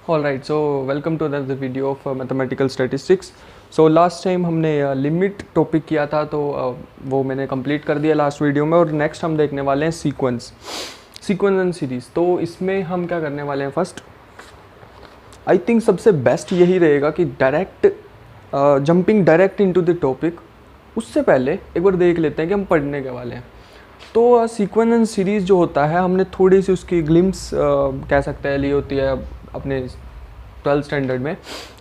All right, so welcome to another video of mathematical statistics. So last time हमने limit topic किया था, तो वो मैंने कंप्लीट कर दिया लास्ट वीडियो में। और नेक्स्ट हम देखने वाले हैं सीक्वेंस एंड सीरीज़। तो इसमें हम क्या करने वाले हैं, फर्स्ट आई थिंक सबसे बेस्ट यही रहेगा कि direct jumping direct into the topic. उससे पहले एक बार देख लेते हैं कि हम पढ़ने के वाले हैं। तो सीक्वेंस एंड सीरीज़ जो होता है, हमने थोड़ी सी उसकी ग्लिम्स कह सकते हैं ली होती है अपने 12th स्टैंडर्ड में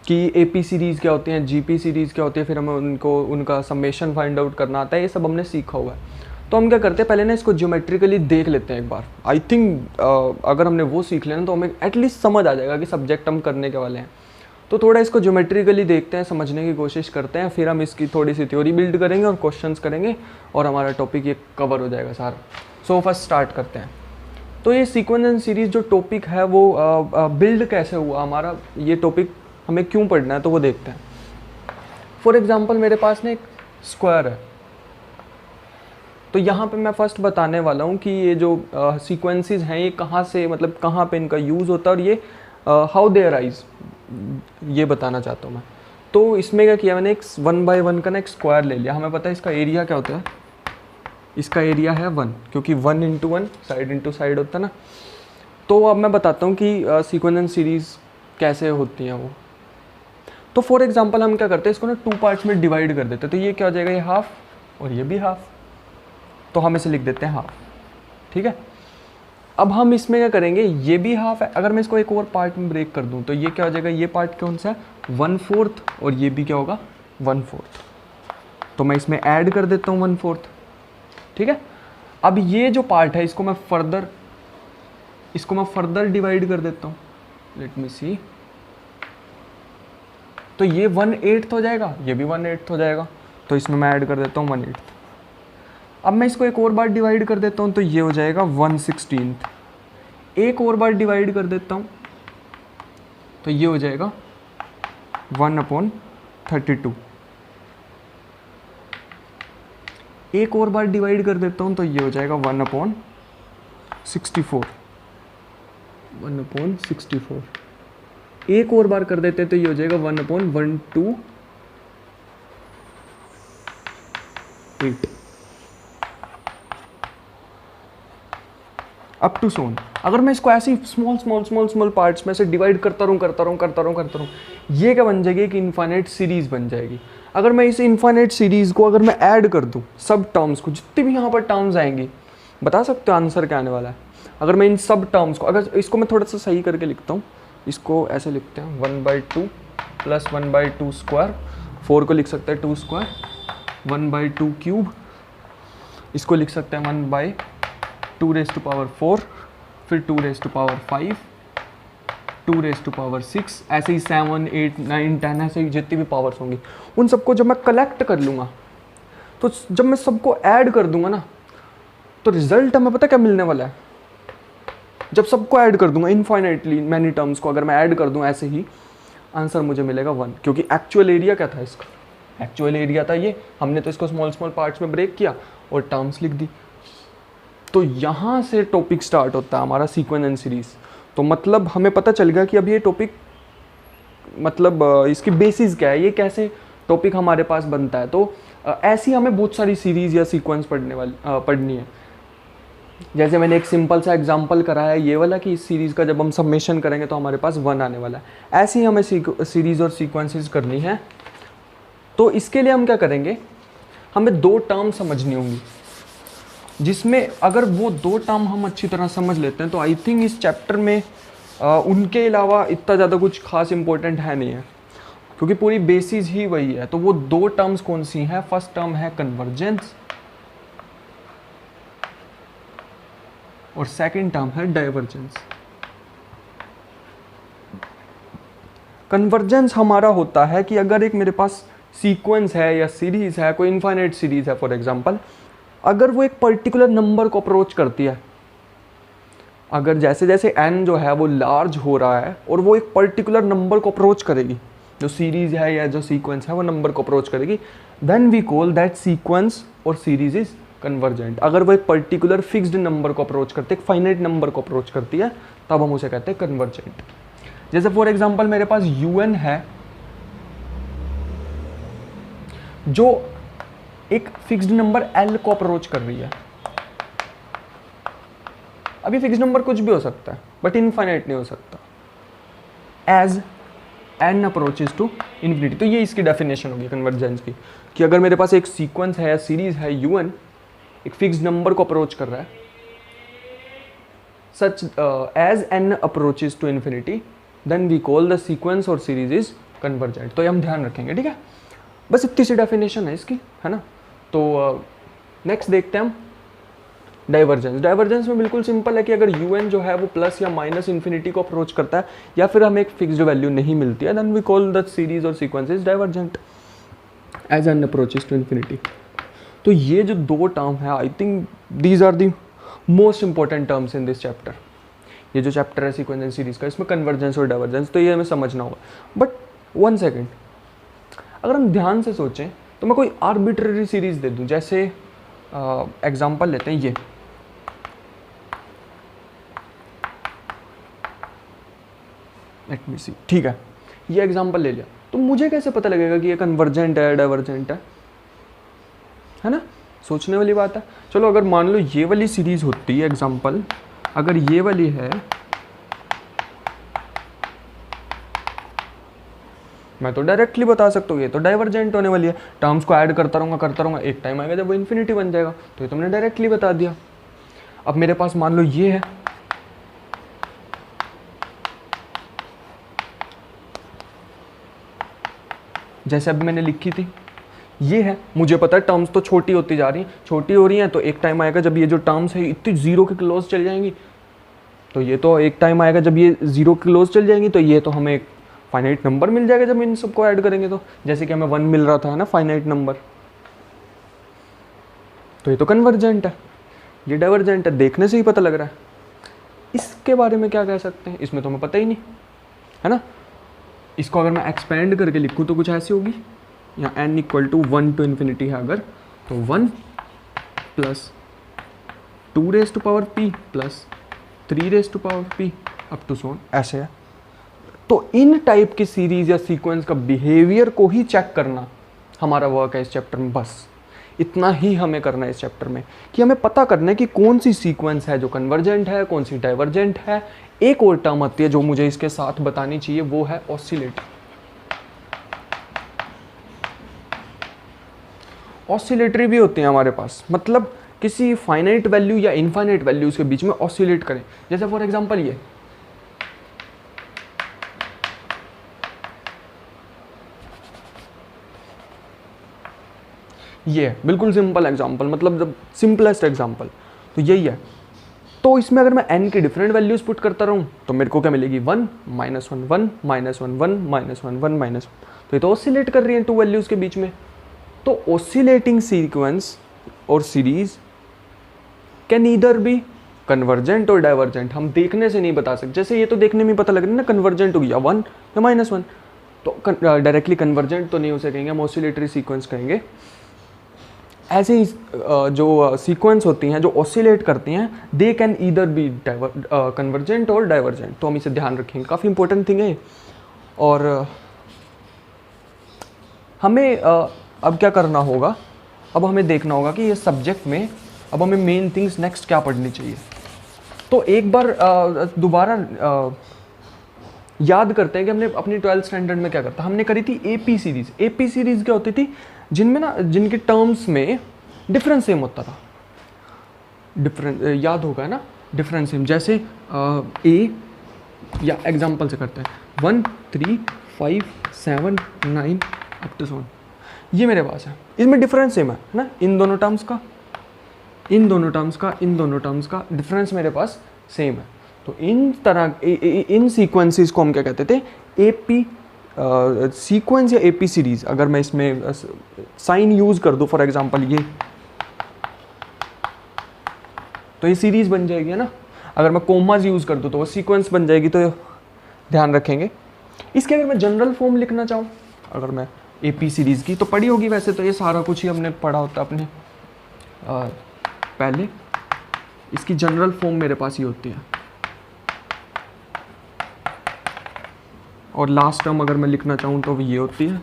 कि एपी सीरीज़ क्या होती हैं, जीपी सीरीज़ क्या होती है, फिर हमें उनका समेशन फाइंड आउट करना आता है। ये सब हमने सीखा हुआ है। तो हम क्या करते हैं, पहले ना इसको ज्योमेट्रिकली देख लेते हैं एक बार। आई थिंक अगर हमने वो सीख लेना तो हमें एटलीस्ट समझ आ जाएगा कि सब्जेक्ट हम करने के वाले हैं। तो थोड़ा इसको ज्योमेट्रिकली देखते हैं, समझने की कोशिश करते हैं, फिर हम इसकी थोड़ी सी थ्योरी बिल्ड करेंगे और क्वेश्चंस करेंगे और हमारा टॉपिक ये कवर हो जाएगा सारा। सो फर्स्ट स्टार्ट करते हैं। तो ये सीक्वेंस एंड सीरीज़ जो टॉपिक है वो बिल्ड कैसे हुआ, हमारा ये टॉपिक हमें क्यों पढ़ना है, तो वो देखते हैं। फॉर एग्जांपल मेरे पास ना एक स्क्वायर है। तो यहाँ पे मैं फर्स्ट बताने वाला हूँ कि ये जो सीक्वेंसेस हैं ये कहाँ से, मतलब कहाँ पे इनका यूज़ होता है और ये हाउ दे अराइज, ये बताना चाहता हूँ मैं। तो इसमें क्या किया मैंने, एक 1 बाय 1 का ना एक स्क्वायर ले लिया। हमें पता है इसका एरिया क्या होता है, इसका एरिया है 1, क्योंकि 1 इंटू 1 साइड इंटू साइड होता है ना। तो अब मैं बताता हूँ कि सीक्वेंस एंड सीरीज़ कैसे होती हैं वो। तो फॉर एग्जांपल हम क्या करते हैं, इसको ना 2 पार्ट्स में डिवाइड कर देते हैं। तो ये क्या हो जाएगा, ये हाफ और ये भी हाफ। तो हम इसे लिख देते हैं हाफ, ठीक है। अब हम इसमें क्या करेंगे, ये भी हाफ है। अगर मैं इसको एक और पार्ट में ब्रेक कर दूं तो ये क्या हो जाएगा, ये पार्ट कौन सा है, 1/4, और ये भी क्या होगा 1/4। तो मैं इसमें ऐड कर देता हूँ 1/4, ठीक है। अब ये जो पार्ट है इसको मैं फर्दर डिवाइड कर देता हूँ। लेट मी सी। तो ये 1/8 हो जाएगा, ये भी 1/8 हो जाएगा। तो इसमें मैं ऐड कर देता हूँ 1/8। अब मैं इसको एक और बार डिवाइड कर देता हूँ तो ये हो जाएगा 1/16। एक और बार डिवाइड कर देता हूँ तो ये हो जाएगा 1/32। एक और बार डिवाइड कर देता हूँ तो ये हो जाएगा 1/64। 1/64। एक और बार कर देते हैं तो ये हो जाएगा 1/128। अप टू सोन। अगर मैं इसको ऐसे ही स्मॉल पार्ट्स में से डिवाइड करता रहूँ, ये क्या बन जाएगी, एक इनफाइनाइट सीरीज़ बन जाएगी। अगर मैं इस इनफाइनाइट सीरीज़ को अगर मैं ऐड कर दूँ, सब टर्म्स को, जितने भी यहाँ पर टर्म्स आएंगी, बता सकते हो आंसर क्या आने वाला है। अगर मैं इन सब टर्म्स को, अगर इसको मैं थोड़ा सा सही करके लिखता हूँ, इसको ऐसे लिखते हैं 1/2 + 1/2 स्क्वायर। 4 को लिख सकते हैं 2 स्क्वायर, 1/2 क्यूब, इसको लिख सकते हैं 1/2⁴, फिर 2⁵, 2⁶, ऐसे ही 7, 8, 9, 10, ऐसे ही जितनी भी पावर्स होंगी उन सबको जब मैं कलेक्ट कर लूँगा, तो जब मैं सबको ऐड कर दूंगा ना, तो रिजल्ट हमें पता क्या मिलने वाला है। जब सबको ऐड कर दूंगा, इनफाइनाइटली मैनी टर्म्स को अगर मैं ऐड कर दूं ऐसे ही, आंसर मुझे मिलेगा 1। क्योंकि एक्चुअल एरिया क्या था इसका, एक्चुअल एरिया था ये। हमने तो इसको स्मॉल पार्ट्स में ब्रेक किया और टर्म्स लिख दी। तो यहाँ से टॉपिक स्टार्ट होता है हमारा सीक्वेंस एंड सीरीज़। तो मतलब हमें पता चल गया कि अब ये टॉपिक, मतलब इसकी बेसिस क्या है, ये कैसे टॉपिक हमारे पास बनता है। तो ऐसी हमें बहुत सारी सीरीज़ या सीक्वेंस पढ़नी है। जैसे मैंने एक सिंपल सा एग्जांपल कराया ये वाला कि इस सीरीज़ का जब हम समेशन करेंगे तो हमारे पास 1 आने वाला है। ऐसी हमें सीरीज़ और सीक्वेंसेस करनी है। तो इसके लिए हम क्या करेंगे, हमें 2 टर्म समझनी होंगी, जिसमें अगर वो 2 टर्म हम अच्छी तरह समझ लेते हैं तो आई थिंक इस चैप्टर में उनके अलावा इतना ज़्यादा कुछ खास इंपॉर्टेंट है नहीं है, क्योंकि पूरी बेसिस ही वही है। तो वो 2 टर्म्स कौन सी हैं, फर्स्ट टर्म है कन्वर्जेंस और सेकंड टर्म है डाइवर्जेंस। कन्वर्जेंस हमारा होता है कि अगर एक मेरे पास सीक्वेंस है या सीरीज है, कोई इनफाइनाइट सीरीज है फॉर एग्जांपल, अगर वो एक पर्टिकुलर नंबर को अप्रोच करती है, अगर जैसे जैसे n जो है वो लार्ज हो रहा है और वो एक पर्टिकुलर नंबर को अप्रोच करेगी, जो सीरीज है या जो सीक्वेंस है वो नंबर को अप्रोच करेगी, then we call that sequence or series is convergent. अगर वो एक पर्टिकुलर फिक्स्ड नंबर को अप्रोच करती है, एक फाइनाइट नंबर को अप्रोच करती है, तब हम उसे कहते हैं कन्वर्जेंट। जैसे फॉर एग्जांपल मेरे पास un है जो एक फिक्स्ड नंबर l को अप्रोच कर रही है। अभी फिक्स्ड नंबर कुछ भी हो सकता है बट इनफाइनाइट नहीं हो सकता। As n approaches to infinity, तो ये इसकी डेफिनेशन होगी कन्वर्जेंस की, कि अगर मेरे पास एक सीक्वेंस है या सीरीज है un एक फिक्स्ड नंबर को अप्रोच कर रहा है, such as n approaches to infinity then we call the sequence or series is convergent. तो ये हम ध्यान रखेंगे, ठीक है। बस इतनी सी डेफिनेशन है इसकी, है ना। तो नेक्स्ट देखते हैं हम डाइवर्जेंस। डाइवर्जेंस में बिल्कुल सिंपल है कि अगर un जो है वो प्लस या माइनस इन्फिनिटी को अप्रोच करता है या फिर हमें एक फिक्स्ड वैल्यू नहीं मिलती है, then we call the series और sequence is divergent as n approaches to infinity. तो ये जो दो टर्म है, I think these are the most important terms in this chapter. ये जो चैप्टर है सीक्वेंस एंड सीरीज का, इसमें कन्वर्जेंस और डाइवर्जेंस, तो ये हमें समझना होगा। बट वन सेकेंड, अगर हम ध्यान से सोचें तो मैं कोई आर्बिट्ररी सीरीज दे दूं, जैसे एग्जांपल लेते हैं ये, लेट मी सी, ठीक है, ये एग्जांपल ले लिया, तो मुझे कैसे पता लगेगा कि ये कन्वर्जेंट है डाइवर्जेंट है ना। सोचने वाली बात है। चलो अगर मान लो ये वाली सीरीज होती है, एग्जांपल अगर ये वाली है, मैं तो डायरेक्टली बता सकता हूँ ये तो डाइवर्जेंट होने वाली है। टर्म्स को ऐड करता रहूँगा, एक टाइम आएगा जब वो इन्फिनिटी बन जाएगा, तो ये तुमने डायरेक्टली बता दिया। अब मेरे पास मान लो ये है, जैसे अभी मैंने लिखी थी, ये है, मुझे पता है टर्म्स तो छोटी होती जा रही हैं, छोटी हो रही हैं, तो एक टाइम आएगा जब ये जो टर्म्स है इतनी जीरो के क्लोज चल जाएंगी, तो ये तो एक टाइम आएगा जब ये जीरो के क्लोज चल जाएंगी, तो ये तो हमें एक फाइनाइट नंबर मिल जाएगा जब इन सबको ऐड करेंगे। तो जैसे कि हमें 1 मिल रहा था ना, फाइनाइट नंबर, तो ये तो कन्वर्जेंट है, ये डाइवर्जेंट है, देखने से ही पता लग रहा है। इसके बारे में क्या कह सकते हैं, इसमें तो हमें पता ही नहीं, है ना। इसको अगर मैं एक्सपेंड करके लिखूँ तो कुछ ऐसी होगी, या n equal to 1 to infinity है अगर, तो 1 plus 2 raise to power p plus 3 raise to power p up to so on, ऐसे है। तो इन टाइप की सीरीज या सीक्वेंस का बिहेवियर को ही चेक करना हमारा वर्क है इस चैप्टर में। बस इतना ही हमें करना है इस चैप्टर में, कि हमें पता करना है कि कौन सी सीक्वेंस है जो कन्वर्जेंट है, कौन सी डाइवर्जेंट है। एक और टर्म आती है जो मुझे इसके साथ बतानी चाहिए, वो है ऑसिलेटर। ऑसिलेटरी भी होते हैं हमारे पास, मतलब किसी फाइनाइट वैल्यू या इनफाइनाइट वैल्यूज के बीच में ऑसिलेट करें। जैसे फॉर एग्जांपल ये बिल्कुल सिंपल एग्जांपल, मतलब जब सिंपलेस्ट एग्जांपल तो यही है। तो इसमें अगर मैं n की डिफरेंट वैल्यूज पुट करता रहूं तो मेरे को क्या मिलेगी, 1 -1 1 -1 1 -1 1 -1। तो ये तो ऑसिलेट कर रही है टू वैल्यूज के बीच में। तो oscillating sequence or series can either be convergent और डाइवर्जेंट। हम देखने से नहीं बता सकते, जैसे ये तो देखने में पता लग रहा है ना कन्वर्जेंट होगी, या 1 या -1, तो डायरेक्टली कन्वर्जेंट तो नहीं हो सकेंगे, हम ऑसिलेटरी सीक्वेंस कहेंगे। ऐसे ही जो सीक्वेंस होती हैं जो ऑसिलेट करती हैं, they can either be convergent और डाइवर्जेंट। तो हम इसे ध्यान रखेंगे, काफ़ी इंपॉर्टेंट थिंग है। और हमें अब क्या करना होगा, अब हमें देखना होगा कि ये सब्जेक्ट में अब हमें मेन थिंग्स नेक्स्ट क्या पढ़नी चाहिए। तो एक बार दोबारा याद करते हैं कि हमने अपनी 12th स्टैंडर्ड में क्या करता, हमने करी थी एपी सीरीज। एपी सीरीज क्या होती थी, जिनके टर्म्स में डिफरेंस सेम होता था। डिफरेंस याद होगा ना, डिफरेंस सेम, जैसे ए या एग्जांपल से करते हैं 1 3 5 7 9 अप टू 7, ये मेरे पास है, इसमें डिफरेंस सेम है ना, इन दोनों टर्म्स का, इन दोनों टर्म्स का डिफरेंस मेरे पास सेम है। तो इन तरह इन सीक्वेंसेस को हम क्या कहते थे, एपी सीक्वेंस या एपी सीरीज। अगर मैं इसमें साइन यूज कर दूं, फॉर एग्जांपल ये, तो ये सीरीज बन जाएगी, है ना। अगर मैं कोमास यूज कर दूं तो वो सीक्वेंस बन जाएगी, तो ध्यान रखेंगे। इसके अगर मैं जनरल फॉर्म लिखना चाहूँ, अगर मैं एपी सीरीज की, तो पढ़ी होगी वैसे तो, ये सारा कुछ ही हमने पढ़ा होता अपने पहले। इसकी जनरल फॉर्म मेरे पास ही होती है, और लास्ट टर्म अगर मैं लिखना चाहूँ तो ये होती है,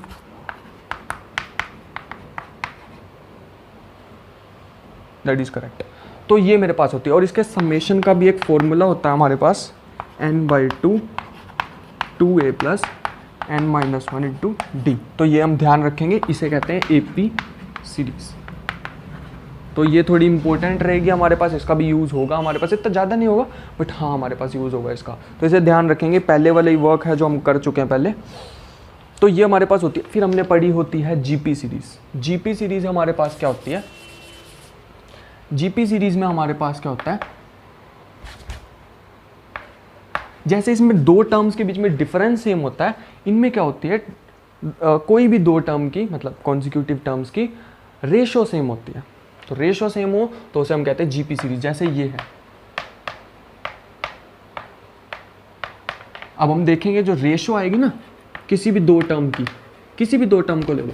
दैट इज करेक्ट। तो ये मेरे पास होती है, और इसके समेशन का भी एक फॉर्मूला होता है हमारे पास, n/2 2a plus n-1 into D. तो ये हम ध्यान रखेंगे, इसे कहते हैं AP सीरीज। तो ये थोड़ी इंपॉर्टेंट रहेगी हमारे पास, इसका भी यूज़ होगा हमारे पास, इतना ज़्यादा नहीं होगा बट हाँ हमारे पास यूज़ होगा इसका, तो इसे ध्यान रखेंगे। पहले वाला ही वर्क है जो हम कर चुके हैं पहले, तो ये हमारे पास होती है। फिर हमने पढ़ी होती है GP सीरीज़। GP सीरीज़ हमारे पास क्या होती है, GP सीरीज़ में हमारे पास क्या होता है, जैसे इसमें दो टर्म्स के बीच में डिफरेंस सेम होता है, इनमें क्या होती है, कोई भी दो टर्म की मतलब कॉन्जिक्यूटिव टर्म्स की रेशो सेम होती है। तो रेशो सेम हो तो उसे हम कहते हैं GP सीरीज। जैसे ये है, अब हम देखेंगे जो रेशो आएगी ना किसी भी दो टर्म की, किसी भी दो टर्म को ले लो,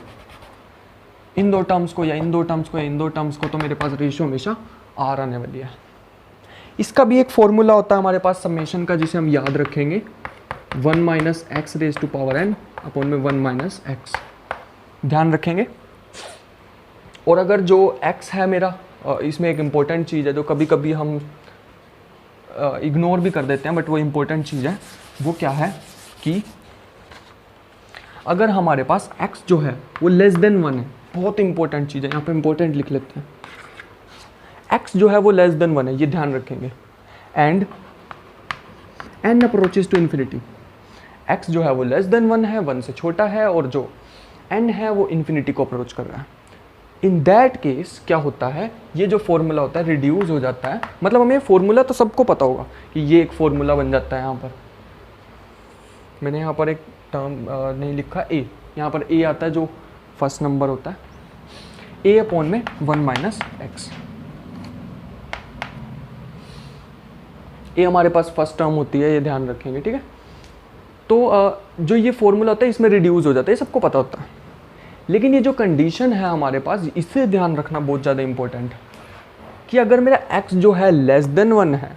इन दो टर्म्स को या इन दो टर्म्स को या इन दो टर्म्स को, तो मेरे पास रेशो हमेशा R आने वाली है। इसका भी एक फॉर्मूला होता है हमारे पास समेशन का, जिसे हम याद रखेंगे, 1 - x raise to power n upon में 1 - x, ध्यान रखेंगे। और अगर जो x है मेरा, इसमें एक इम्पोर्टेंट चीज़ है जो कभी कभी हम इग्नोर भी कर देते हैं, बट वो इम्पोर्टेंट चीज़ है। वो क्या है कि अगर हमारे पास x जो है वो लेस देन 1 है, बहुत इंपॉर्टेंट चीज़ है, यहाँ पे इंपॉर्टेंट लिख लेते हैं, x जो है वो लेस देन 1 है, ये ध्यान रखेंगे। And n approaches to infinity, x जो है वो लेस देन 1 है, 1 से छोटा है, और जो n है वो इन्फिनिटी को अप्रोच कर रहा है। इन दैट केस क्या होता है, ये जो फॉर्मूला होता है रिड्यूस हो जाता है। मतलब हमें फॉर्मूला तो सबको पता होगा कि ये एक फॉर्मूला बन जाता है। यहाँ पर मैंने यहाँ पर एक टर्म नहीं लिखा, a, यहाँ पर a आता है जो फर्स्ट नंबर होता है, a अपॉन में 1 - x। ये हमारे पास फर्स्ट टर्म होती है, ये ध्यान रखेंगे, ठीक है। तो जो ये फॉर्मूला होता है इसमें रिड्यूस हो जाता है, ये सबको पता होता है। लेकिन ये जो कंडीशन है हमारे पास, इसे ध्यान रखना बहुत ज़्यादा इंपॉर्टेंट है कि अगर मेरा x जो है लेस देन 1 है,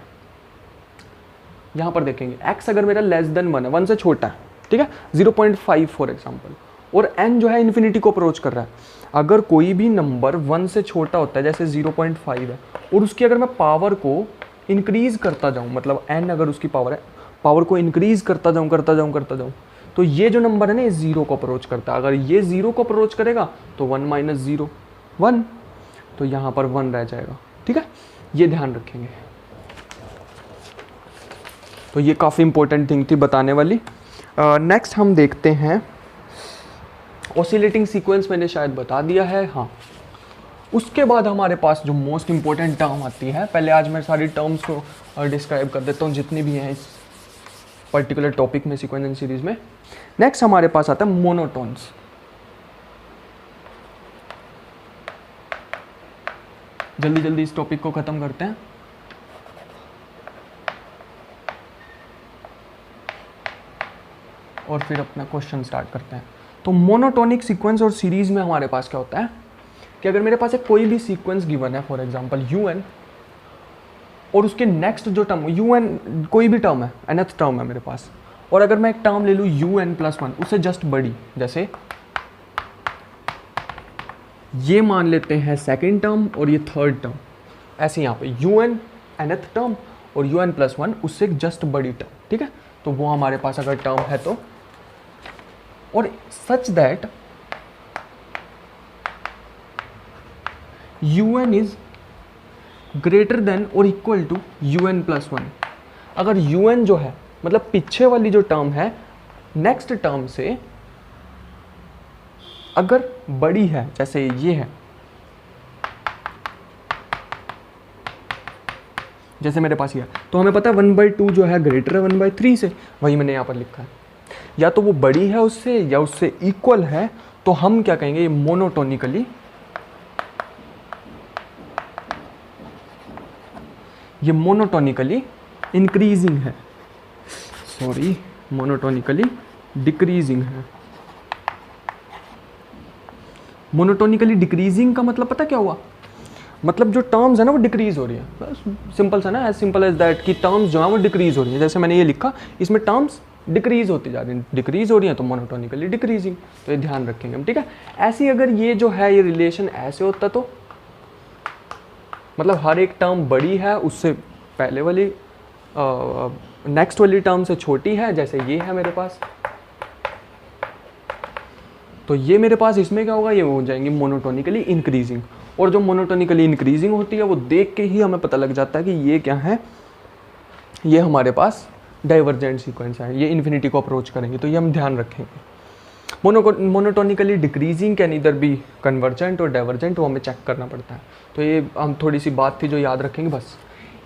यहाँ पर देखेंगे x अगर मेरा लेस देन 1 है, 1 से छोटा है, ठीक है, 0.5 फॉर एग्जाम्पल, और n जो है इन्फिनिटी को अप्रोच कर रहा है। अगर कोई भी नंबर 1 से छोटा होता है, जैसे 0.5 है, और उसकी अगर मैं पावर को इंक्रीज़ करता जाऊँ, मतलब n अगर उसकी पावर है, पावर को इंक्रीज़ करता जाऊँ, तो ये जो नंबर है ना, ये 0 को अप्रोच करता है। अगर ये 0 को अप्रोच करेगा तो 1 - 0 1, तो यहाँ पर 1 रह जाएगा, ठीक है, ये ध्यान रखेंगे। तो ये काफ़ी इंपॉर्टेंट थिंग थी बताने वाली। नेक्स्ट हम देखते हैं ऑसिलेटिंग सीक्वेंस, मैंने शायद बता दिया है, हाँ। उसके बाद हमारे पास जो मोस्ट इंपॉर्टेंट टर्म आती है, पहले आज मैं सारी टर्म्स को डिस्क्राइब कर देता हूँ जितनी भी हैं इस पर्टिकुलर टॉपिक में, सीक्वेंस एंड सीरीज में। नेक्स्ट हमारे पास आता है मोनोटोन्स। जल्दी जल्दी इस टॉपिक को खत्म करते हैं। और फिर अपना क्वेश्चन स्टार्ट करते हैं। तो मोनोटोनिक सीक्वेंस और सीरीज में हमारे पास क्या होता है कि अगर मेरे पास एक कोई भी सीक्वेंस गिवन है, फॉर एग्जांपल un, और उसके नेक्स्ट जो टर्म un कोई भी टर्म है, nth टर्म है मेरे पास, और अगर मैं एक टर्म ले लूँ un+1, उससे जस्ट बड़ी, जैसे ये मान लेते हैं सेकेंड टर्म और ये थर्ड टर्म, ऐसे यहाँ पे un nth टर्म और un+1 उससे जस्ट बड़ी टर्म, ठीक है। तो वो हमारे पास अगर टर्म है तो, और such that un is greater than और इक्वल टू un+1। अगर un जो है मतलब पीछे वाली जो टर्म है नेक्स्ट टर्म से अगर बड़ी है, जैसे ये है, जैसे मेरे पास ये है, तो हमें पता है 1/2 जो है ग्रेटर है 1/3 से, वही मैंने यहाँ पर लिखा है। या तो वो बड़ी है उससे या उससे इक्वल है, तो हम क्या कहेंगे, ये मोनोटोनिकली, ये मोनोटोनिकली इंक्रीजिंग है, सॉरी मोनोटोनिकली डिक्रीजिंग है। मोनोटोनिकली डिक्रीजिंग का मतलब पता क्या हुआ, मतलब जो टर्म्स है ना वो डिक्रीज हो रही है, बस सिंपल सा ना, एज सिंपल एज दैट कि टर्म्स जो है वो डिक्रीज हो रही है। जैसे मैंने ये लिखा, इसमें टर्म्स डिक्रीज होती जा रही है, डिक्रीज हो रही है तो मोनोटोनिकली डिक्रीजिंग, तो ये ध्यान रखेंगे हम, ठीक है। ऐसी अगर ये जो है ये रिलेशन ऐसे होता तो मतलब हर एक टर्म बड़ी है उससे पहले वाली नेक्स्ट वाली टर्म से छोटी है, जैसे ये है मेरे पास, तो ये मेरे पास इसमें क्या होगा, ये हो जाएंगी मोनोटोनिकली इंक्रीजिंग। और जो मोनोटोनिकली इंक्रीजिंग होती है वो देख के ही हमें पता लग जाता है कि ये क्या है, ये हमारे पास डाइवर्जेंट सीक्वेंस है, ये इन्फिनिटी को अप्रोच करेंगे, तो ये हम ध्यान रखेंगे। मोनोटोनिकली डिक्रीजिंग कैन इधर बी कन्वर्जेंट और डाइवर्जेंट, वो हमें चेक करना पड़ता है। तो ये हम थोड़ी सी बात थी जो याद रखेंगे बस।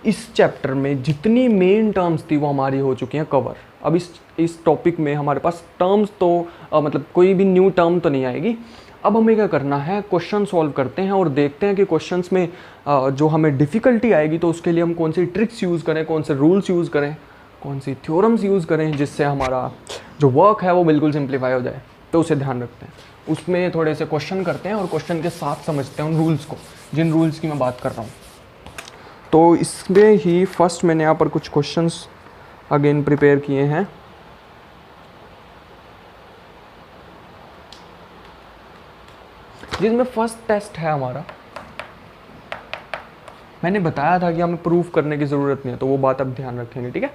इस चैप्टर में जितनी मेन टर्म्स थी वो हमारी हो चुकी हैं कवर। अब इस टॉपिक में हमारे पास टर्म्स तो मतलब कोई भी न्यू टर्म तो नहीं आएगी। अब हमें क्या करना है, क्वेश्चन सॉल्व करते हैं और देखते हैं कि क्वेश्चंस में जो हमें डिफ़िकल्टी आएगी तो उसके लिए हम कौन सी ट्रिक्स यूज़ करें, कौन से रूल्स यूज़ करें, कौन सी थ्योरम्स यूज़ करें, जिससे हमारा जो वर्क है वो बिल्कुल सिंप्लीफाई हो जाए। तो उसे ध्यान रखते हैं, उसमें थोड़े से क्वेश्चन करते हैं और क्वेश्चन के साथ समझते हैं उन रूल्स को, जिन रूल्स की मैं बात कर रहा हूँ। तो इसमें ही फर्स्ट मैंने यहाँ पर कुछ क्वेश्चंस अगेन प्रिपेयर किए हैं। जिसमें फर्स्ट टेस्ट है हमारा, मैंने बताया था कि हमें प्रूफ करने की ज़रूरत नहीं है, तो वो बात अब ध्यान रखेंगे, ठीक है।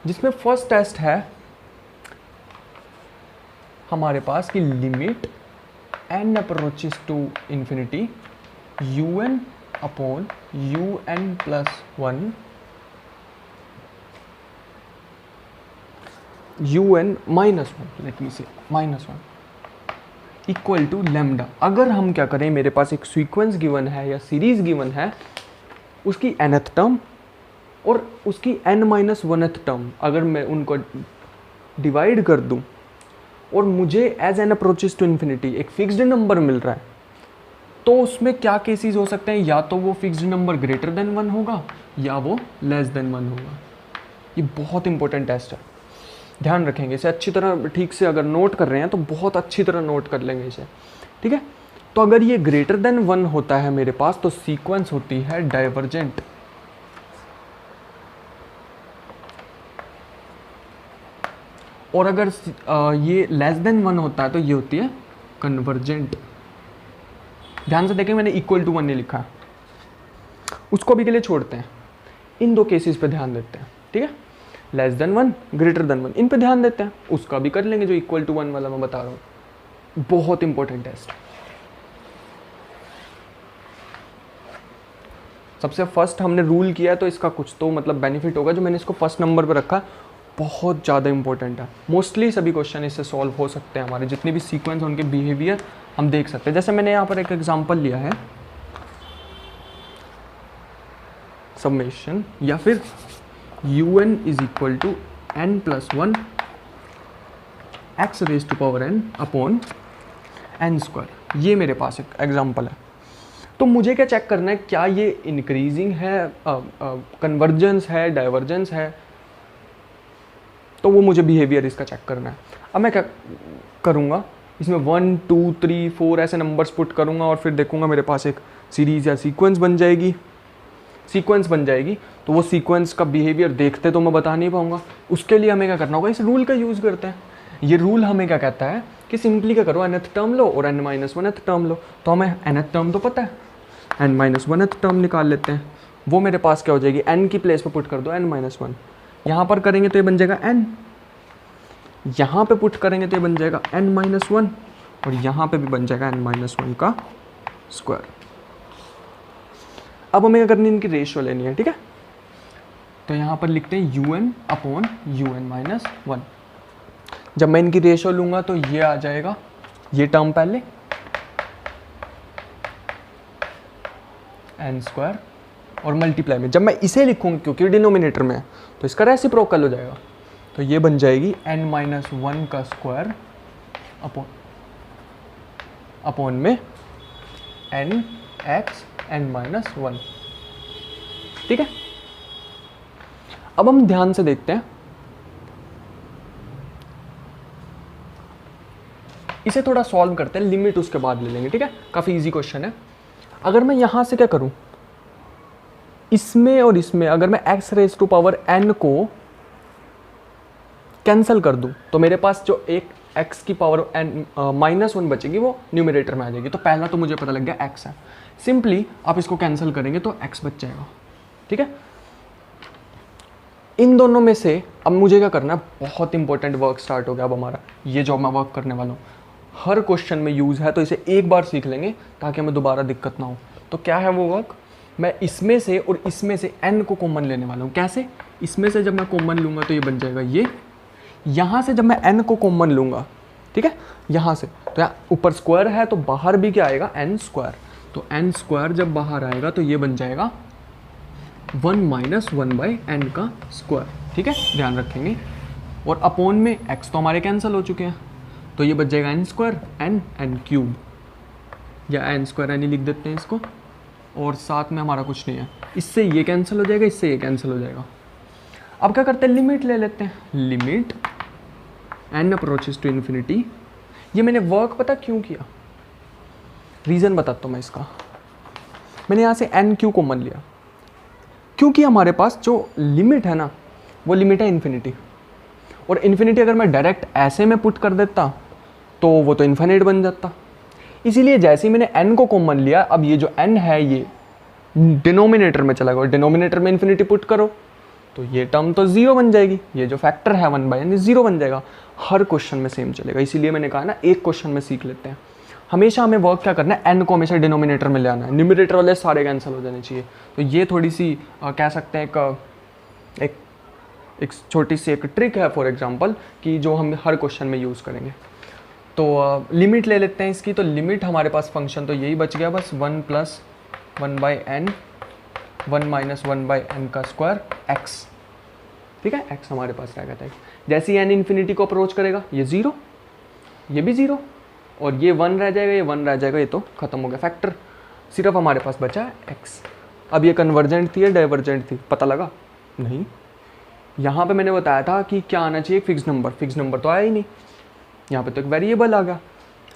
जिसमें फर्स्ट टेस्ट है हमारे पास कि limit n approaches to infinity un upon un plus 1 un minus 1, let me say minus 1 equal to lambda. अगर हम क्या करें, मेरे पास एक सीक्वेंस गिवन है या सीरीज गिवन है, उसकी nth टर्म और उसकी n माइनस 1th टर्म अगर मैं उनको डिवाइड कर दूं और मुझे as n approaches to infinity एक फिक्स्ड नंबर मिल रहा है, तो उसमें क्या केसेस हो सकते हैं, या तो वो फिक्स्ड नंबर ग्रेटर देन 1 होगा या वो लेस देन 1 होगा। ये बहुत इंपॉर्टेंट टेस्ट है, ध्यान रखेंगे इसे अच्छी तरह, ठीक से अगर नोट कर रहे हैं तो बहुत अच्छी तरह नोट कर लेंगे इसे, ठीक है। तो अगर ये ग्रेटर देन 1 होता है मेरे पास तो सीक्वेंस होती है डाइवर्जेंट, और अगर ये लेस देन 1 होता है तो ये होती है कन्वर्जेंट। ध्यान से देखें, मैंने इक्वल टू 1 नहीं लिखा, उसको अभी के लिए छोड़ते हैं, इन दो केसेस पे ध्यान देते हैं, ठीक है। लेस देन 1, ग्रेटर देन 1, इन पे ध्यान देते हैं, उसका भी कर लेंगे जो इक्वल टू 1 वाला मैं बता रहा हूँ। बहुत इंपॉर्टेंट टेस्ट। सबसे फर्स्ट हमने रूल किया है तो इसका कुछ तो मतलब बेनिफिट होगा, जो मैंने इसको फर्स्ट नंबर पे रखा, बहुत ज़्यादा इंपॉर्टेंट है। मोस्टली सभी क्वेश्चन इससे सॉल्व हो सकते हैं, हमारे जितने भी सीक्वेंस उनके बिहेवियर हम देख सकते हैं। जैसे मैंने यहाँ पर एक एग्जांपल लिया है, समेशन या फिर un is equal to n plus 1 x raise to power n upon n square. ये मेरे पास एक एग्जांपल है। तो मुझे क्या चेक करना है, क्या ये इंक्रीजिंग है, कन्वर्जेंस है, डाइवर्जेंस है, तो वो मुझे बिहेवियर इसका चेक करना है। अब मैं क्या करूँगा, इसमें 1 2 3 4 ऐसे नंबर्स पुट करूँगा और फिर देखूँगा मेरे पास एक सीरीज़ या सीक्वेंस बन जाएगी। तो वो सीक्वेंस का बिहेवियर देखते तो मैं बता नहीं पाऊँगा। उसके लिए हमें क्या करना होगा, इस रूल का यूज़ करते हैं। ये रूल हमें क्या कहता है कि सिंपली क्या करो, nth टर्म लो और n माइनस 1th टर्म लो। तो हमें nth टर्म तो पता है, n माइनस 1th टर्म निकाल लेते हैं। वो मेरे पास क्या हो जाएगी, n की प्लेस पर पुट कर दो n माइनस 1, यहाँ पर करेंगे तो ये बन जाएगा n, यहाँ पे पुट करेंगे तो ये बन जाएगा n माइनस 1, और यहाँ पे भी बन जाएगा n माइनस 1 का स्क्वायर। अब हमें क्या करनी है, इनकी रेशियो लेनी है, ठीक है। तो यहाँ पर लिखते हैं un अपॉन un माइनस 1। जब मैं इनकी रेशियो लूँगा तो ये आ जाएगा, ये टर्म पहले n स्क्वायर और मल्टीप्लाई में जब मैं इसे लिखूँगा क्योंकि डिनोमिनेटर में है तो इसका रेसिप्रोकल हो जाएगा, तो ये बन जाएगी n माइनस 1 का स्क्वायर अपॉन में n x n माइनस 1, ठीक है। अब हम ध्यान से देखते हैं, इसे थोड़ा सॉल्व करते हैं, लिमिट उसके बाद ले लेंगे, ठीक है। काफ़ी इजी क्वेश्चन है। अगर मैं यहाँ से क्या करूँ, इसमें और इसमें अगर मैं x raise to power n को कैंसिल कर दूँ तो मेरे पास जो एक x की पावर n -1 बचेगी वो न्यूमरेटर में आ जाएगी। तो पहला तो मुझे पता लग गया x है, सिंपली आप इसको कैंसिल करेंगे तो x बच जाएगा। ठीक है, इन दोनों में से अब मुझे क्या करना है, बहुत इंपॉर्टेंट वर्क स्टार्ट हो गया अब हमारा। ये जो मैं वर्क करने वाला हूँ हर क्वेश्चन में यूज़ है, तो इसे एक बार सीख लेंगे ताकि हमें दोबारा दिक्कत ना हो। तो क्या है वो वर्क, मैं इसमें से और इसमें से n को कॉमन लेने वाला हूँ। कैसे, इसमें से जब मैं कॉमन लूँगा तो ये बन जाएगा ये, यहाँ से जब मैं n को कॉमन लूँगा, ठीक है, यहाँ से, तो यहाँ ऊपर स्क्वायर है तो बाहर भी क्या आएगा, n स्क्वायर। तो n स्क्वायर जब बाहर आएगा तो ये बन जाएगा 1 - 1/n का स्क्वायर। ठीक है, ध्यान रखेंगे। और अपॉन में x तो हमारे कैंसिल हो चुके हैं, तो ये बच जाएगा n स्क्वायर n क्यूब, या n स्क्वायर n ही लिख देते हैं इसको, और साथ में हमारा कुछ नहीं है, इससे ये कैंसिल हो जाएगा, इससे ये कैंसिल हो जाएगा। अब क्या करते हैं, लिमिट ले लेते हैं, limit n approaches to infinity. ये मैंने वर्क पता क्यों किया, रीज़न बताता हूँ मैं इसका। मैंने यहाँ से n क्यों कॉमन लिया, क्योंकि हमारे पास जो लिमिट है ना वो लिमिट है इन्फिनिटी, और इन्फिनिटी अगर मैं डायरेक्ट ऐसे में पुट कर देता तो वो तो इन्फिनिट बन जाता। इसीलिए जैसे ही मैंने n को कॉमन लिया, अब ये जो n है ये डिनोमिनेटर में चला गया, और डिनोमिनेटर में इन्फिनिटी पुट करो तो ये टर्म तो 0 बन जाएगी, ये जो फैक्टर है 1/n 0 बन जाएगा। हर क्वेश्चन में सेम चलेगा, इसीलिए मैंने कहा ना एक क्वेश्चन में सीख लेते हैं। हमेशा हमें वर्क क्या करना है, n को हमेशा डिनोमिनेटर में ले आना है, न्यूमरेटर वाले सारे कैंसिल हो जाने चाहिए। तो ये थोड़ी सी कह सकते हैं एक छोटी सी एक ट्रिक है फॉर एग्जांपल, कि जो हम हर क्वेश्चन में यूज़ करेंगे। तो लिमिट ले लेते हैं इसकी। तो लिमिट हमारे पास फंक्शन तो यही बच गया बस, 1 + 1/n 1 - 1/n का स्क्वायर x। ठीक है, x हमारे पास रह गया था। जैसे ही n इन्फिनिटी को अप्रोच करेगा ये 0, ये भी 0, और ये 1 रह जाएगा, ये 1 रह जाएगा, ये तो खत्म हो गया फैक्टर। सिर्फ हमारे पास बचा है x। अब ये कन्वर्जेंट थी या डाइवर्जेंट थी, पता लगा नहीं। यहाँ पे मैंने बताया था कि क्या आना चाहिए, फिक्स नंबर, फिक्स नंबर तो आया ही नहीं। यहाँ पे तो एक वेरिएबल आ गया,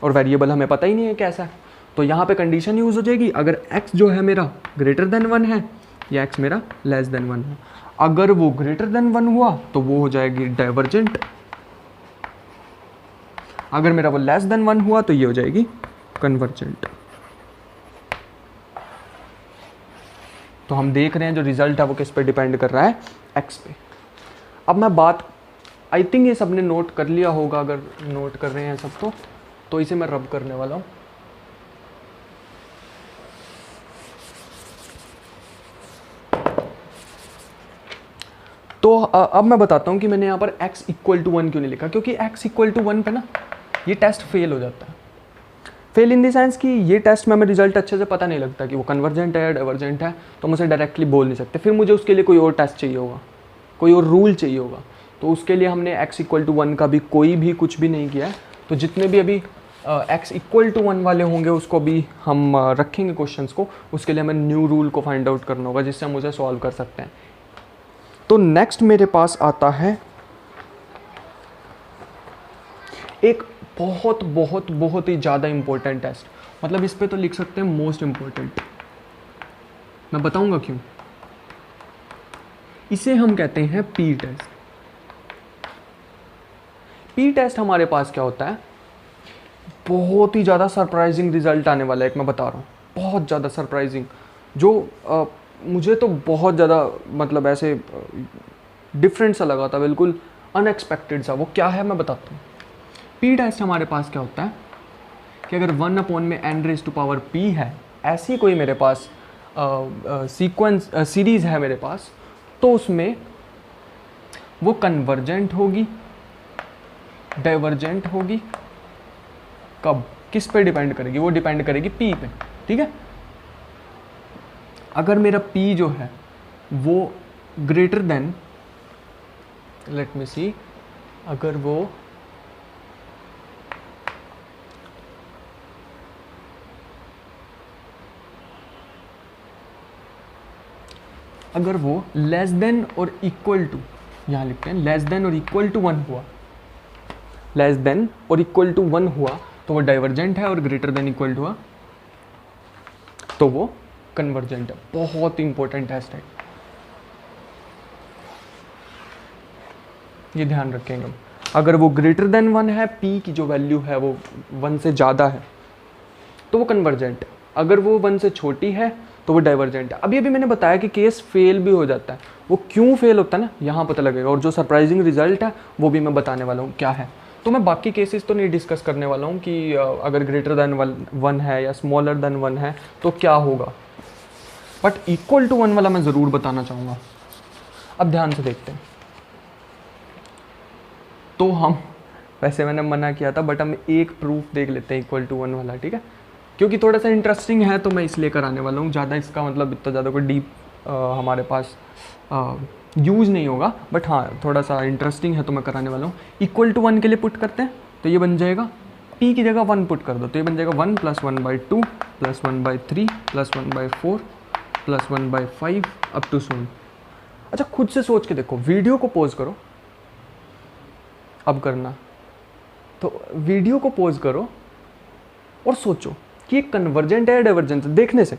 और वेरिएबल हमें पता ही नहीं है कैसा है। तो यहाँ पे कंडीशन यूज़ हो जाएगी, अगर x जो है मेरा ग्रेटर देन 1 है या x मेरा लेस देन 1 है। अगर वो ग्रेटर देन 1 हुआ तो वो हो जाएगी डाइवर्जेंट, अगर मेरा वो लेस देन 1 हुआ तो ये हो जाएगी कन्वर्जेंट। तो हम देख रहे हैं जो रिजल्ट है वो किस पे डिपेंड कर रहा है, x पे। अब मैं बात, आई थिंक ये सबने नोट कर लिया होगा, अगर नोट कर रहे हैं सब तो इसे मैं रब करने वाला हूँ। तो अब मैं बताता हूँ कि मैंने यहाँ पर x = 1 क्यों नहीं लिखा, क्योंकि x = 1 पे ना ये टेस्ट फेल हो जाता है। फेल इन द सेंस कि ये टेस्ट में हमें रिजल्ट अच्छे से पता नहीं लगता कि वो कन्वर्जेंट है या डाइवर्जेंट है, तो हम उसे डायरेक्टली बोल नहीं सकते। फिर मुझे उसके लिए कोई और टेस्ट चाहिए होगा, कोई और रूल चाहिए होगा। तो उसके लिए हमने x = 1 का भी कोई भी कुछ भी नहीं किया है। तो जितने भी अभी x = 1 वाले होंगे उसको भी हम रखेंगे क्वेश्चंस को, उसके लिए हमें न्यू रूल को फाइंड आउट करना होगा जिससे हम उसे सॉल्व कर सकते हैं। तो नेक्स्ट मेरे पास आता है एक बहुत बहुत बहुत ही ज़्यादा इंपॉर्टेंट टेस्ट, मतलब इस पे तो लिख सकते हैं मोस्ट इंपॉर्टेंट। मैं बताऊंगा क्यों। इसे हम कहते हैं पी टेस्ट। पी टेस्ट हमारे पास क्या होता है, बहुत ही ज़्यादा सरप्राइजिंग रिजल्ट आने वाला है, एक मैं बता रहा हूँ, बहुत ज़्यादा सरप्राइजिंग, जो मुझे तो बहुत ज़्यादा मतलब ऐसे डिफरेंट सा लगा था, बिल्कुल अनएक्सपेक्टेड सा। वो क्या है मैं बताता हूँ। पी टेस्ट हमारे पास क्या होता है कि अगर 1/n⁻p है, ऐसी कोई मेरे पास सीक्वेंस सीरीज़ है मेरे पास, तो उसमें वो कन्वर्जेंट होगी, डाइवर्जेंट होगी। कब, किस पे डिपेंड करेगी, वो डिपेंड करेगी p पे। ठीक है, अगर मेरा p जो है वो ग्रेटर देन, लेट मी सी, अगर वो लेस देन और इक्वल टू, यहाँ लिखते हैं लेस देन और इक्वल टू 1 हुआ, लेस देन और इक्वल टू 1 हुआ तो वो डाइवर्जेंट है, और ग्रेटर देन इक्वल टू हुआ तो वो कन्वर्जेंट है। बहुत इंपॉर्टेंट टेस्ट है। ये ध्यान रखेंगे हम। अगर वो ग्रेटर देन 1 है, p की जो वैल्यू है वो 1 से ज़्यादा है, तो वो कन्वर्जेंट है। अगर वो 1 से छोटी है तो वो डाइवर्जेंट है। अभी मैंने बताया कि केस फेल भी हो जाता है, वो क्यों फेल होता है ना, यहाँ पता लगेगा। और जो सरप्राइजिंग रिजल्ट है वो भी मैं बताने वाला हूँ क्या है। तो मैं बाकी केसेस तो नहीं डिस्कस करने वाला हूँ कि अगर ग्रेटर देन 1 है या स्मॉलर देन 1 है तो क्या होगा, बट इक्वल टू 1 वाला मैं ज़रूर बताना चाहूँगा। अब ध्यान से देखते हैं। तो हम, वैसे मैंने मना किया था, बट हम एक प्रूफ देख लेते हैं इक्वल टू 1 वाला, ठीक है, क्योंकि थोड़ा सा इंटरेस्टिंग है तो मैं इसलिए कराने वाला हूँ। ज़्यादा इसका मतलब इतना ज़्यादा कोई डीप हमारे पास यूज़ नहीं होगा, बट हाँ थोड़ा सा इंटरेस्टिंग है तो मैं कराने वाला हूँ। इक्वल टू 1 के लिए पुट करते हैं तो ये बन जाएगा, p की जगह 1 पुट कर दो तो ये बन जाएगा 1 + 1/2 + 1/3 + 1/4 + 1/5 अप टू सोन। अच्छा खुद से सोच के देखो, वीडियो को पॉज करो, अब करना, तो वीडियो को पॉज करो और सोचो कि ये कन्वर्जेंट है या डाइवर्जेंट है। देखने से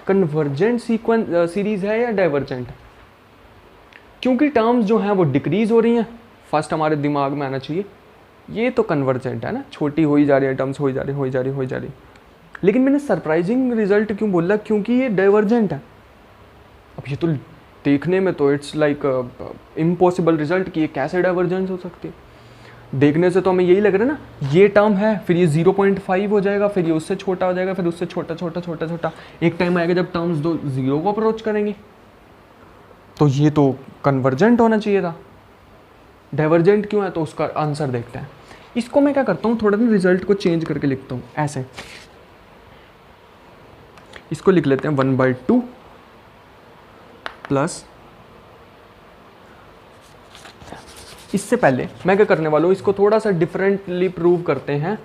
कन्वर्जेंट सीरीज है या डाइवर्जेंट है, क्योंकि टर्म्स जो हैं वो डिक्रीज हो रही हैं। फर्स्ट हमारे दिमाग में आना चाहिए ये तो कन्वर्जेंट है ना, छोटी हो ही जा रही है, टर्म्स हो ही जा रही। लेकिन मैंने सरप्राइजिंग रिजल्ट क्यों बोला, क्योंकि ये डाइवर्जेंट है। अब ये तो देखने में तो इट्स लाइक इम्पॉसिबल रिजल्ट कि ये कैसे डाइवर्जेंस हो सकती है। देखने से तो हमें यही लग रहा है ना, ये टर्म है, फिर ये 0.5 हो जाएगा, फिर ये उससे छोटा हो जाएगा, फिर उससे छोटा। एक टाइम आएगा जब टर्म्स दो 0 को अप्रोच करेंगी, तो ये तो कन्वर्जेंट होना चाहिए था। डाइवर्जेंट क्यों है, तो उसका आंसर देखते हैं। इसको मैं क्या करता हूँ, थोड़ा ना रिजल्ट को चेंज करके लिखता हूँ ऐसे। इसको लिख लेते हैं 1/2 प्लस, इससे पहले मैं क्या करने वाला हूँ, इसको थोड़ा सा डिफरेंटली प्रूव करते हैं।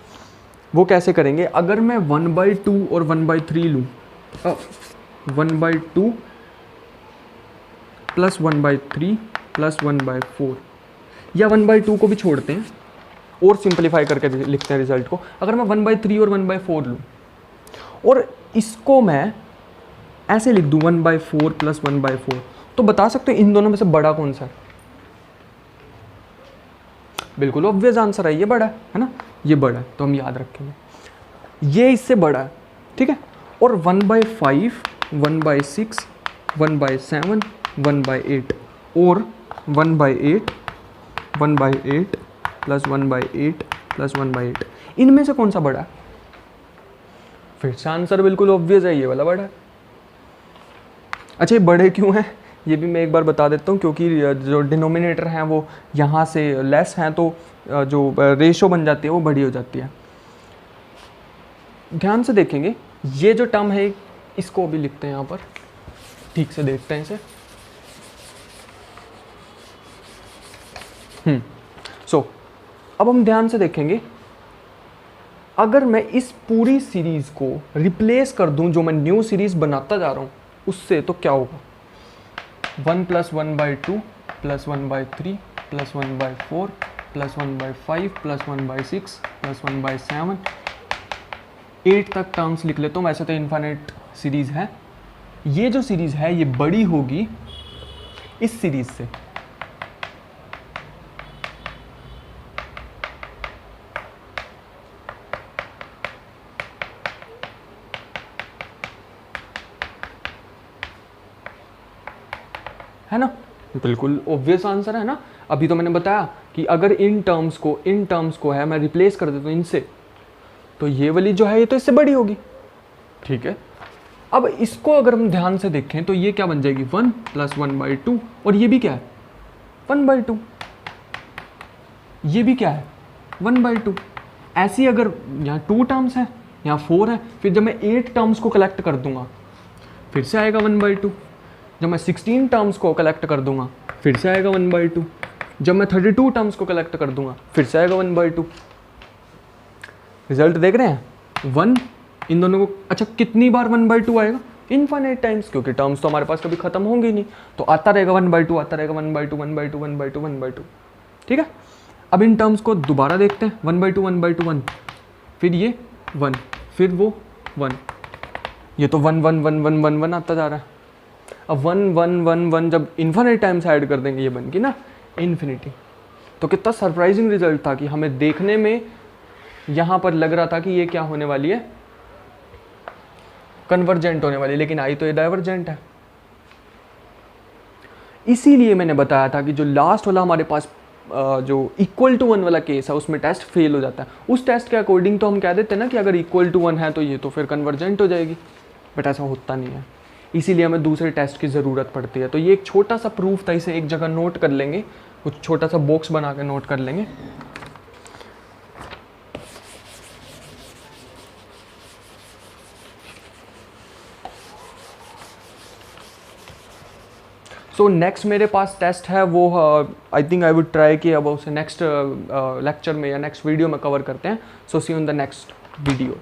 वो कैसे करेंगे, अगर मैं 1/2 और 1/3 लूँ, 1/2 + 1/3 + 1/4, या 1/2 को भी छोड़ते हैं और सिंपलीफाई करके लिखते हैं रिजल्ट को। अगर मैं 1/3 और 1/4 लूँ और इसको मैं ऐसे लिख दूँ 1/4 + 1/4, तो बता सकते हो इन दोनों में से बड़ा कौन सा है? बिल्कुल ऑब्वियस आंसर है, ये बड़ा है ना, ये बड़ा है, तो हम याद रखेंगे ये इससे बड़ा है, ठीक है। और 1/5, 1/6, 1/7, 1/8 और 1/8 + 1/8 + 1/8, इनमें से कौन सा बड़ा है? फिर से आंसर बिल्कुल ऑब्वियस है, ये वाला बड़ा है। अच्छा ये बड़े क्यों हैं, ये भी मैं एक बार बता देता हूँ, क्योंकि जो डिनोमिनेटर हैं वो यहाँ से लेस हैं, तो जो रेशो बन जाती है वो बड़ी हो जाती है। ध्यान से देखेंगे, ये जो टर्म है इसको भी लिखते हैं यहाँ पर, ठीक से देखते हैं इसे। अब हम ध्यान से देखेंगे, अगर मैं इस पूरी सीरीज को रिप्लेस कर दूं जो मैं न्यू सीरीज बनाता जा रहा हूँ उससे, तो क्या होगा, 1 + 1/2 + 1/3 + 1/4 + 1/5 + 1/6 + 1/7, 8 तक टर्म्स लिख लेता हूँ। वैसे तो इन्फिनिट सीरीज है, ये जो सीरीज है ये बड़ी होगी इस सीरीज से। है ना, बिल्कुल ऑब्वियस आंसर है ना। अभी तो मैंने बताया कि अगर इन टर्म्स को है मैं रिप्लेस कर देता हूँ इनसे, तो ये वाली जो है ये तो इससे बड़ी होगी, ठीक है। अब इसको अगर हम ध्यान से देखें तो ये क्या बन जाएगी, 1 + 1/2, और ये भी क्या है 1/2, ये भी क्या है 1/2। ऐसी अगर यहाँ 2 टर्म्स हैं, यहाँ 4 है, फिर जब मैं 8 टर्म्स को कलेक्ट कर दूंगा फिर से आएगा 1/2। जब मैं 16 टर्म्स को कलेक्ट कर दूंगा फिर से आएगा 1/2। जब मैं 32 टर्म्स को कलेक्ट कर दूंगा फिर से आएगा 1/2। रिजल्ट देख रहे हैं 1 इन दोनों को। अच्छा कितनी बार 1/2 आएगा, इनफाइनाइट टाइम्स, क्योंकि टर्म्स तो हमारे पास कभी खत्म होंगे नहीं, तो आता रहेगा 1/2, आता रहेगा 1/2, 1/2, 1/2, 1/2, ठीक है। अब इन टर्म्स को दोबारा देखते हैं, 1/2, 1/2, 1, फिर ये 1, फिर वो 1, ये तो 1 1 1 1 1 1 आता जा रहा है। अब 1 1 1 1 जब इन्फिनिट टाइम्स ऐड कर देंगे ये बन गई ना इन्फिनिटी। तो कितना सरप्राइजिंग रिजल्ट था कि हमें देखने में यहाँ पर लग रहा था कि ये क्या होने वाली है, कन्वर्जेंट होने वाली, लेकिन आई तो ये डाइवर्जेंट है। इसीलिए मैंने बताया था कि जो लास्ट वाला हमारे पास जो इक्वल टू 1 वाला केस है उसमें टेस्ट फेल हो जाता है। उस टेस्ट के अकॉर्डिंग तो हम कह देते हैं ना कि अगर इक्वल टू 1 है तो ये तो फिर कन्वर्जेंट हो जाएगी, बट ऐसा होता नहीं है। इसीलिए हमें दूसरे टेस्ट की ज़रूरत पड़ती है। तो ये एक छोटा सा प्रूफ था, इसे एक जगह नोट कर लेंगे, कुछ छोटा सा बॉक्स बना के नोट कर लेंगे। सो नेक्स्ट मेरे पास टेस्ट है, वो I think I would try कि अब उसे नेक्स्ट लेक्चर में या नेक्स्ट वीडियो में कवर करते हैं। So see you in the next video.